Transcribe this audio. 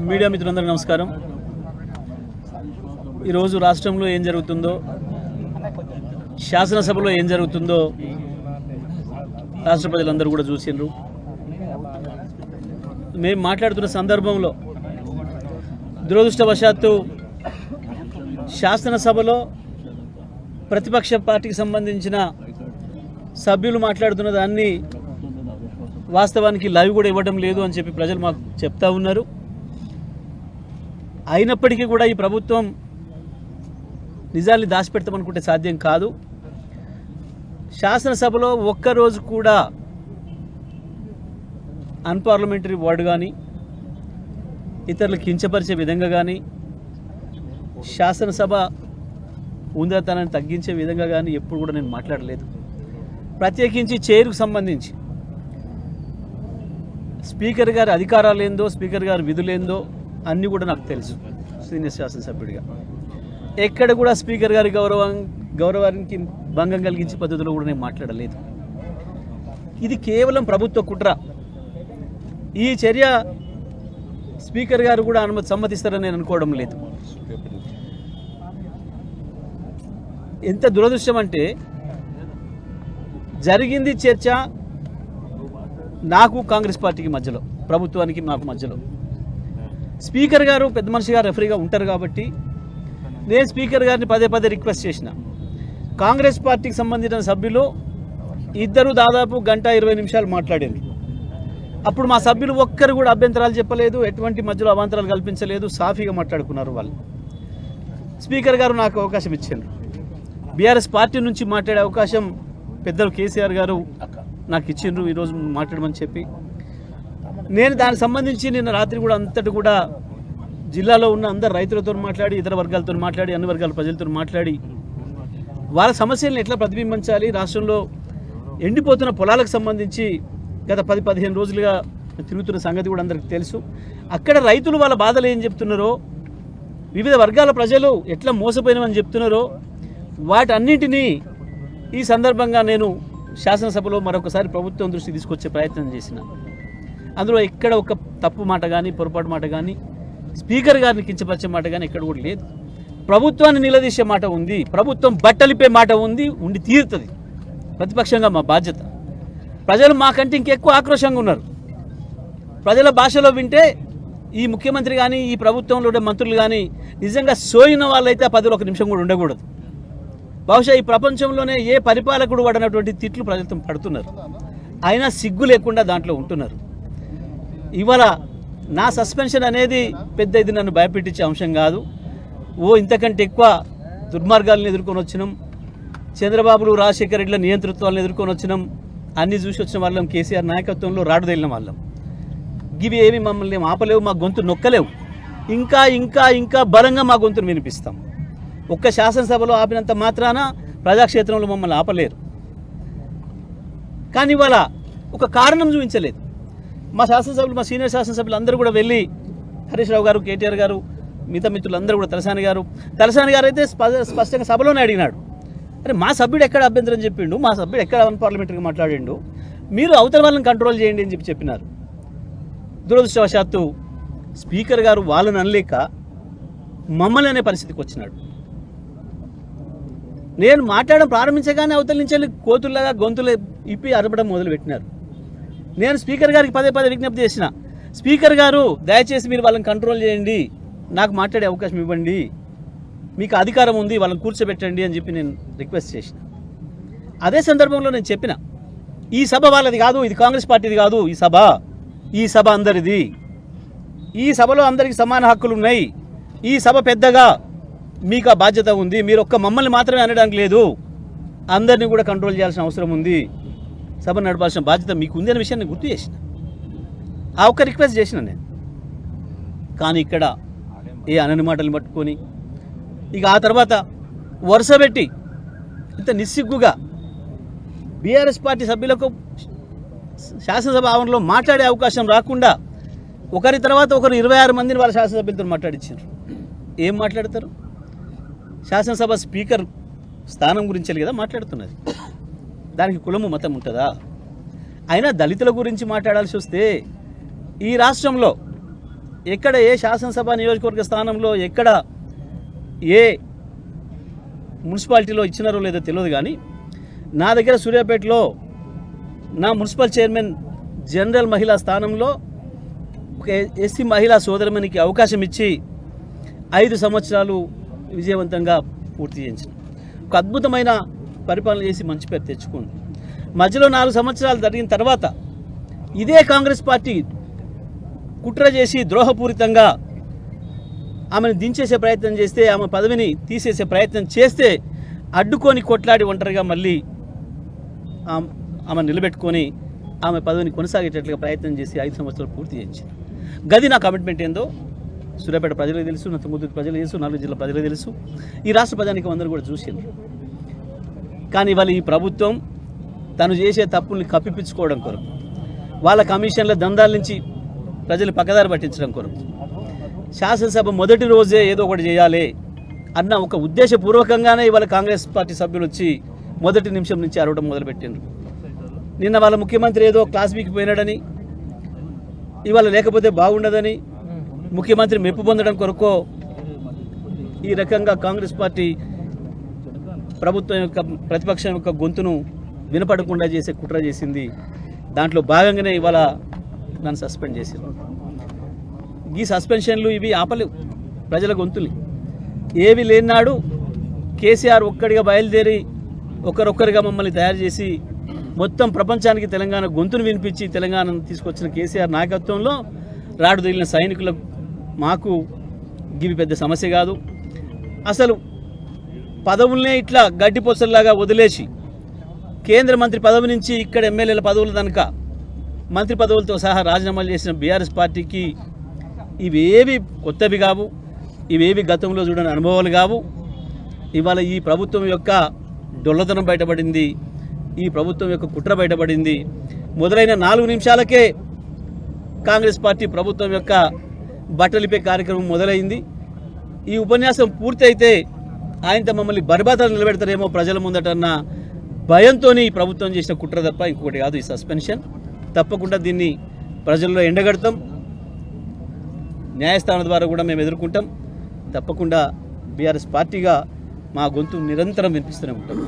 Media మిత్రులందరికీ నమస్కారం. ఈరోజు రాష్ట్రంలో ఏం జరుగుతుందో, శాసనసభలో ఏం జరుగుతుందో రాష్ట్ర ప్రజలందరూ కూడా చూసిండ్రు. మేము మాట్లాడుతున్న సందర్భంలో దురదృష్టవశాత్తు శాసనసభలో ప్రతిపక్ష పార్టీకి సంబంధించిన సభ్యులు మాట్లాడుతున్న దాన్ని వాస్తవానికి లైవ్ కూడా ఇవ్వడం లేదు అని చెప్పి ప్రజలు మాకు చెప్తా ఉన్నారు. అయినప్పటికీ కూడా ఈ ప్రభుత్వం నిజాన్ని దాచిపెడతామనుకుంటే సాధ్యం కాదు. శాసనసభలో ఒక్కరోజు కూడా అన్పార్లమెంటరీ వర్డ్ కానీ, ఇతరులు కించపరిచే విధంగా కానీ, శాసనసభ ఉందతనాన్ని తగ్గించే విధంగా కానీ ఎప్పుడు కూడా నేను మాట్లాడలేదు. ప్రత్యేకించి చైర్కు సంబంధించి స్పీకర్ గారి అధికారాలు ఏందో, స్పీకర్ గారి విధులేందో అన్నీ కూడా నాకు తెలుసు. సీనియర్ శాసనసభ్యుడిగా ఎక్కడ కూడా స్పీకర్ గారి గౌరవానికి భంగం కలిగించే పద్ధతిలో కూడా నేను మాట్లాడలేదు. ఇది కేవలం ప్రభుత్వ కుట్ర. ఈ చర్య స్పీకర్ గారు కూడా సమ్మతిస్తారని నేను అనుకోవడం లేదు. ఎంత దురదృష్టం అంటే, జరిగింది చర్చ నాకు కాంగ్రెస్ పార్టీకి మధ్యలో, ప్రభుత్వానికి నాకు మధ్యలో. స్పీకర్ గారు పెద్ద మనిషిగా రెఫరీగా ఉంటారు కాబట్టి నేను స్పీకర్ గారిని పదే పదే రిక్వెస్ట్ చేసిన. కాంగ్రెస్ పార్టీకి సంబంధించిన సభ్యులు ఇద్దరు దాదాపు 1:20 నిమిషాలు మాట్లాడారు. అప్పుడు మా సభ్యులు ఒక్కరు కూడా అభ్యంతరాలు చెప్పలేదు, ఎటువంటి మధ్యలో అవాంతరాలు కల్పించలేదు, సాఫీగా మాట్లాడుకున్నారు వాళ్ళు. స్పీకర్ గారు నాకు అవకాశం ఇచ్చారు. బీఆర్ఎస్ పార్టీ నుంచి మాట్లాడే అవకాశం పెద్దలు కేసీఆర్ గారు నాకు ఇచ్చిండ్రు ఈరోజు మాట్లాడమని చెప్పి. నేను దానికి సంబంధించి నిన్న రాత్రి కూడా అంతటి కూడా జిల్లాలో ఉన్న అందరు రైతులతో మాట్లాడి, ఇతర వర్గాలతో మాట్లాడి, అన్ని వర్గాల ప్రజలతో మాట్లాడి వాళ్ళ సమస్యలను ఎట్లా ప్రతిబింబించాలి, రాష్ట్రంలో ఎండిపోతున్న పొలాలకు సంబంధించి గత 10-15 రోజులుగా తిరుగుతున్న సంగతి కూడా అందరికీ తెలుసు. అక్కడ రైతులు వాళ్ళ బాధలు ఏం చెప్తున్నారో, వివిధ వర్గాల ప్రజలు ఎట్లా మోసపోయినామని చెప్తున్నారో వాటన్నింటినీ ఈ సందర్భంగా నేను శాసనసభలో మరొకసారి ప్రభుత్వం దృష్టికి తీసుకొచ్చే ప్రయత్నం చేసిన. అందులో ఎక్కడ ఒక తప్పు మాట కానీ, పొరపాటు మాట కానీ, స్పీకర్ గారిని కించపరిచే మాట కానీ ఎక్కడ కూడా లేదు. ప్రభుత్వాన్ని నిలదీసే మాట ఉంది, ప్రభుత్వం బట్టలిపే మాట ఉంది, ఉండి తీరుతుంది. ప్రతిపక్షంగా మా బాధ్యత. ప్రజలు మాకంటే ఇంకెక్కువ ఆక్రోషంగా ఉన్నారు. ప్రజల భాషలో వింటే ఈ ముఖ్యమంత్రి కానీ, ఈ ప్రభుత్వంలో ఉండే మంత్రులు కానీ నిజంగా సోయిన వాళ్ళైతే ఆ పదవిలో ఒక నిమిషం కూడా ఉండకూడదు. బహుశా ఈ ప్రపంచంలోనే ఏ పరిపాలకుడు పడినటువంటి తిట్లు ప్రజలతో పడుతున్నారు. అయినా సిగ్గు లేకుండా దాంట్లో ఉంటున్నారు. ఇవాళ నా సస్పెన్షన్ అనేది పెద్ద ఇది నన్ను భయపెట్టించే అంశం కాదు. ఇంతకంటే ఎక్కువ దుర్మార్గాలను ఎదుర్కొని వచ్చినాం. చంద్రబాబులు, రాజశేఖర రెడ్డిల నియంతృత్వాలను ఎదుర్కొని వచ్చినాం. అన్నీ చూసి వచ్చిన వాళ్ళం. కేసీఆర్ నాయకత్వంలో రాడుదేలిన వాళ్ళం. ఇవి ఏమి మమ్మల్ని ఆపలేవు, మా గొంతు నొక్కలేవు. ఇంకా ఇంకా ఇంకా బలంగా మా గొంతును వినిపిస్తాం. ఒక్క శాసనసభలో ఆపినంత మాత్రాన ప్రజాక్షేత్రంలో మమ్మల్ని ఆపలేరు. కానీ ఇవాళ ఒక కారణం చూపించలేదు. మా శాసనసభ్యులు, మా సీనియర్ శాసనసభ్యులు అందరూ కూడా వెళ్ళి, హరీష్ రావు గారు, కేటీఆర్ గారు, మిగతా మిత్రులందరూ కూడా, తలసాని గారు అయితే స్పష్టంగా సభలోనే అడిగినాడు, అరే మా సభ్యుడు ఎక్కడ అభ్యంతరం చెప్పిండు, మా సభ్యుడు ఎక్కడ అన్పార్లమెంటరీగా మాట్లాడిండు, మీరు అవతల వాళ్ళని కంట్రోల్ చేయండి అని చెప్పినారు. దురదృష్టవశాత్తు స్పీకర్ గారు వాళ్ళని అనలేక మమ్మల్ని అనే పరిస్థితికి వచ్చినాడు. నేను మాట్లాడడం ప్రారంభించగానే అవతల నుంచి కోతుల్లాగా గొంతులు ఇప్పి అరపడం మొదలుపెట్టినారు. నేను స్పీకర్ గారికి పదే పదే విజ్ఞప్తి చేసిన, స్పీకర్ గారు దయచేసి మీరు వాళ్ళని కంట్రోల్ చేయండి, నాకు మాట్లాడే అవకాశం ఇవ్వండి, మీకు అధికారం ఉంది, వాళ్ళని కూర్చోబెట్టండి అని చెప్పి నేను రిక్వెస్ట్ చేసిన. అదే సందర్భంలో నేను చెప్పిన, ఈ సభ వాళ్ళది కాదు, ఇది కాంగ్రెస్ పార్టీది కాదు, ఈ సభ అందరిది, ఈ సభలో అందరికీ సమాన హక్కులు ఉన్నాయి, ఈ సభ పెద్దగా మీకు ఆ బాధ్యత ఉంది, మీరు ఒక్క మమ్మల్ని మాత్రమే అనడానికి లేదు, అందరినీ కూడా కంట్రోల్ చేయాల్సిన అవసరం ఉంది, సభ నడపాల్సిన బాధ్యత మీకు ఉంది అనే విషయాన్ని గుర్తు చేసిన. ఆ ఒక్క రిక్వెస్ట్ చేసిన నేను. కానీ ఇక్కడ ఏ అనని మాటలు పట్టుకొని ఇక ఆ తర్వాత వరుస పెట్టి ఇంత నిస్సిగ్గుగా బీఆర్ఎస్ పార్టీ సభ్యులకు శాసనసభ ఆవరణలో మాట్లాడే అవకాశం రాకుండా ఒకరి తర్వాత ఒకరు 26 మందిని వాళ్ళ శాసనసభ్యులతో మాట్లాడించారు. ఏం మాట్లాడతారు? శాసనసభ స్పీకర్ స్థానం గురించి కదా మాట్లాడుతున్నది. దానికి కులము మతం ఉంటుందా? అయినా దళితుల గురించి మాట్లాడాల్సి వస్తే ఈ రాష్ట్రంలో ఎక్కడ ఏ శాసనసభ నియోజకవర్గ స్థానంలో ఎక్కడ ఏ మున్సిపాలిటీలో ఇచ్చినారో లేదో తెలియదు, కానీ నా దగ్గర సూర్యాపేటలో నా మున్సిపల్ చైర్మన్ జనరల్ మహిళా స్థానంలో ఒక ఎస్సీ మహిళా సోదరమణికి అవకాశం ఇచ్చి 5 సంవత్సరాలు విజయవంతంగా పూర్తి చేయించిన ఒక అద్భుతమైన పరిపాలన చేసి మంచి పేరు తెచ్చుకుంది. మధ్యలో 4 సంవత్సరాలు జరిగిన తర్వాత ఇదే కాంగ్రెస్ పార్టీ కుట్ర చేసి ద్రోహపూరితంగా ఆమెను దించేసే ప్రయత్నం చేస్తే, ఆమె పదవిని తీసేసే ప్రయత్నం చేస్తే అడ్డుకొని కొట్లాడి ఒంటరిగా మళ్ళీ ఆమె నిలబెట్టుకొని ఆమె పదవిని కొనసాగేటట్లుగా ప్రయత్నం చేసి 5 సంవత్సరాలు పూర్తి చేయించింది. గది నా కమిట్మెంట్ ఏందో సూర్యాపేట ప్రజలకు తెలుసు, నా తుంగతుర్తి ప్రజలకు తెలుసు, 4 జిల్లా ప్రజలకు తెలుసు, ఈ రాష్ట్ర ప్రజానికి అందరూ కూడా చూసింది. కానీ ఇవాళ ఈ ప్రభుత్వం తను చేసే తప్పుల్ని కప్పిపించుకోవడం కొరకు, వాళ్ళ కమిషన్ల దందాల నుంచి ప్రజలు పక్కదారి పట్టించడం కొరకు, శాసనసభ మొదటి రోజే ఏదో ఒకటి చేయాలి అన్న ఒక ఉద్దేశపూర్వకంగానే ఇవాళ కాంగ్రెస్ పార్టీ సభ్యులు వచ్చి మొదటి నిమిషం నుంచి అరవడం మొదలుపెట్టిండ్రు. నిన్న వాళ్ళ ముఖ్యమంత్రి ఏదో క్లాస్ వీక్ పోయినాడని, ఇవాళ లేకపోతే బాగుండదని, ముఖ్యమంత్రి మెప్పు పొందడం కొరకో ఈ రకంగా కాంగ్రెస్ పార్టీ ప్రభుత్వం యొక్క ప్రతిపక్షం యొక్క గొంతును వినపడకుండా చేసే కుట్ర చేసింది. దాంట్లో భాగంగానే ఇవాళ నన్ను సస్పెండ్ చేసింది. ఈ సస్పెన్షన్లు ఇవి ఆపలేవు ప్రజల గొంతుల్ని. ఏవి లేనాడు కేసీఆర్ ఒక్కడిగా బయలుదేరి ఒకరొక్కరిగా మమ్మల్ని తయారు చేసి మొత్తం ప్రపంచానికి తెలంగాణ గొంతును వినిపించి తెలంగాణను తీసుకొచ్చిన కేసీఆర్ నాయకత్వంలో రాడు తగిలిన సైనికులకు మాకు ఇవి పెద్ద సమస్య కాదు. అసలు పదవులనే ఇట్లా గడ్డిపోసల్లాగా వదిలేసి కేంద్ర మంత్రి పదవి నుంచి ఇక్కడ ఎమ్మెల్యేల పదవులు కనుక మంత్రి పదవులతో సహా రాజీనామాలు చేసిన బీఆర్ఎస్ పార్టీకి ఇవేవి కొత్తవి కావు, ఇవేవి గతంలో చూడని అనుభవాలు కావు. ఇవాళ ఈ ప్రభుత్వం యొక్క డొల్లతనం బయటపడింది, ఈ ప్రభుత్వం యొక్క కుట్ర బయటపడింది. మొదలైన 4 నిమిషాలకే కాంగ్రెస్ పార్టీ ప్రభుత్వం యొక్క బట్టలిపే కార్యక్రమం మొదలైంది. ఈ ఉపన్యాసం పూర్తయితే ఆయనతో మమ్మల్ని బర్బాదలు నిలబెడతారేమో ప్రజల ముందటన్న భయంతో ఈ ప్రభుత్వం చేసిన కుట్ర తప్ప ఇంకొకటి కాదు ఈ సస్పెన్షన్. తప్పకుండా దీన్ని ప్రజల్లో ఎండగడతాం, న్యాయస్థానం ద్వారా కూడా మేము ఎదుర్కొంటాం. తప్పకుండా బీఆర్ఎస్ పార్టీగా మా గొంతు నిరంతరం వినిపిస్తూనే ఉంటాం.